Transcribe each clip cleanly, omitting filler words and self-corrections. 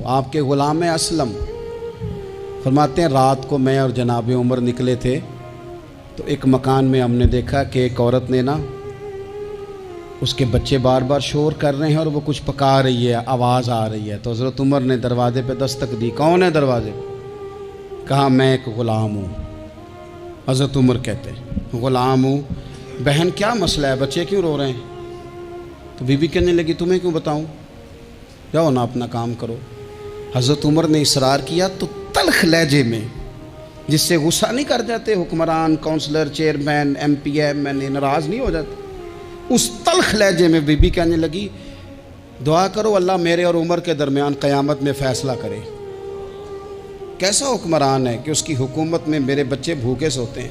آپ کے غلام اسلم فرماتے ہیں رات کو میں اور جناب عمر نکلے تھے تو ایک مکان میں ہم نے دیکھا کہ ایک عورت نے نا اس کے بچے بار بار شور کر رہے ہیں اور وہ کچھ پکا رہی ہے، آواز آ رہی ہے۔ تو حضرت عمر نے دروازے پہ دستک دی، کون ہے دروازے پہ؟ کہا میں ایک غلام ہوں۔ حضرت عمر کہتے ہیں غلام ہوں، بہن کیا مسئلہ ہے، بچے کیوں رو رہے ہیں؟ تو بی بی کہنے لگی تمہیں کیوں بتاؤں، جاؤ نا اپنا کام کرو۔ حضرت عمر نے اصرار کیا تو تلخ لہجے میں، جس سے غصہ نہیں کر جاتے حکمران، councillor, chairman, M P M N A ناراض نہیں ہو جاتے، اس تلخ لہجے میں بی بی کہنے لگی دعا کرو اللہ میرے اور عمر کے درمیان قیامت میں فیصلہ کرے۔ کیسا حکمران ہے کہ اس کی حکومت میں میرے بچے بھوکے سوتے ہیں،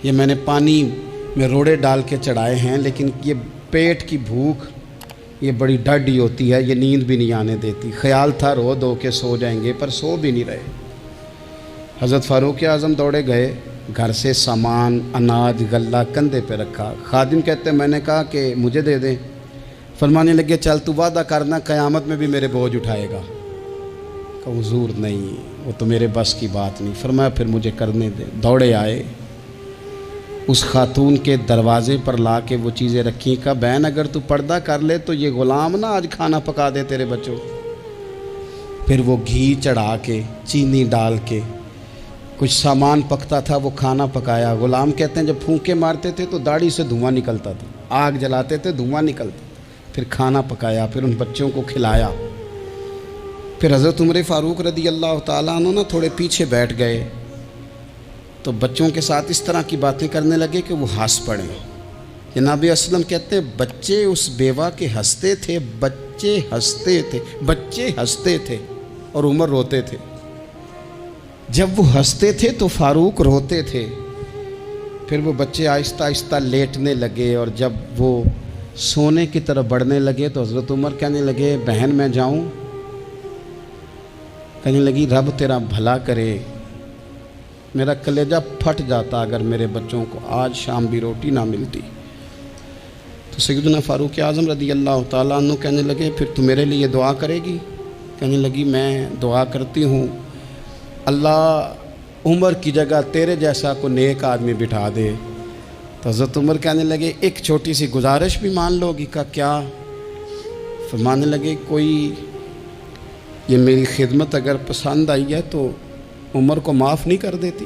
یہ میں نے پانی میں روڑے ڈال کے چڑھائے ہیں، لیکن یہ پیٹ کی بھوک یہ بڑی ڈاڈی ہوتی ہے، یہ نیند بھی نہیں آنے دیتی۔ خیال تھا رو دو کے سو جائیں گے پر سو بھی نہیں رہے۔ حضرت فاروق اعظم دوڑے گئے، گھر سے سامان اناج غلہ کندھے پہ رکھا۔ خادم کہتے میں نے کہا کہ مجھے دے دیں، فرمانے لگے چل تو وعدہ کرنا قیامت میں بھی میرے بوجھ اٹھائے گا۔ کہ حضور نہیں، وہ تو میرے بس کی بات نہیں۔ فرمایا پھر مجھے کرنے دے۔ دوڑے آئے، اس خاتون کے دروازے پر لا کے وہ چیزیں رکھیں۔ کہا بہن اگر تو پردہ کر لے تو یہ غلام نہ آج کھانا پکا دے تیرے بچوں۔ پھر وہ گھی چڑھا کے چینی ڈال کے کچھ سامان پکتا تھا وہ کھانا پکایا۔ غلام کہتے ہیں جب پھونکے مارتے تھے تو داڑھی سے دھواں نکلتا تھا، آگ جلاتے تھے دھواں نکلتا، پھر کھانا پکایا، پھر ان بچوں کو کھلایا۔ پھر حضرت عمر فاروق رضی اللہ تعالیٰ عنہ نا تھوڑے پیچھے بیٹھ گئے تو بچوں کے ساتھ اس طرح کی باتیں کرنے لگے کہ وہ ہنس پڑے۔ جناب اسلم کہتے ہیں بچے اس بیوہ کے ہنستے تھے، بچے ہنستے تھے اور عمر روتے تھے۔ جب وہ ہنستے تھے تو فاروق روتے تھے۔ پھر وہ بچے آہستہ آہستہ لیٹنے لگے اور جب وہ سونے کی طرف بڑھنے لگے تو حضرت عمر کہنے لگے بہن میں جاؤں؟ کہنے لگی رب تیرا بھلا کرے، میرا کلیجہ پھٹ جاتا اگر میرے بچوں کو آج شام بھی روٹی نہ ملتی۔ تو سیدنا فاروق اعظم رضی اللہ تعالیٰ عنہ کہنے لگے پھر تو میرے لیے دعا کرے گی؟ کہنے لگی میں دعا کرتی ہوں اللہ عمر کی جگہ تیرے جیسا کو نیک آدمی بٹھا دے۔ تو حضرت عمر کہنے لگے ایک چھوٹی سی گزارش بھی مان لو گی؟ کا کیا؟ فرمانے لگے کوئی یہ میری خدمت اگر پسند آئی ہے تو عمر کو معاف نہیں کر دیتی؟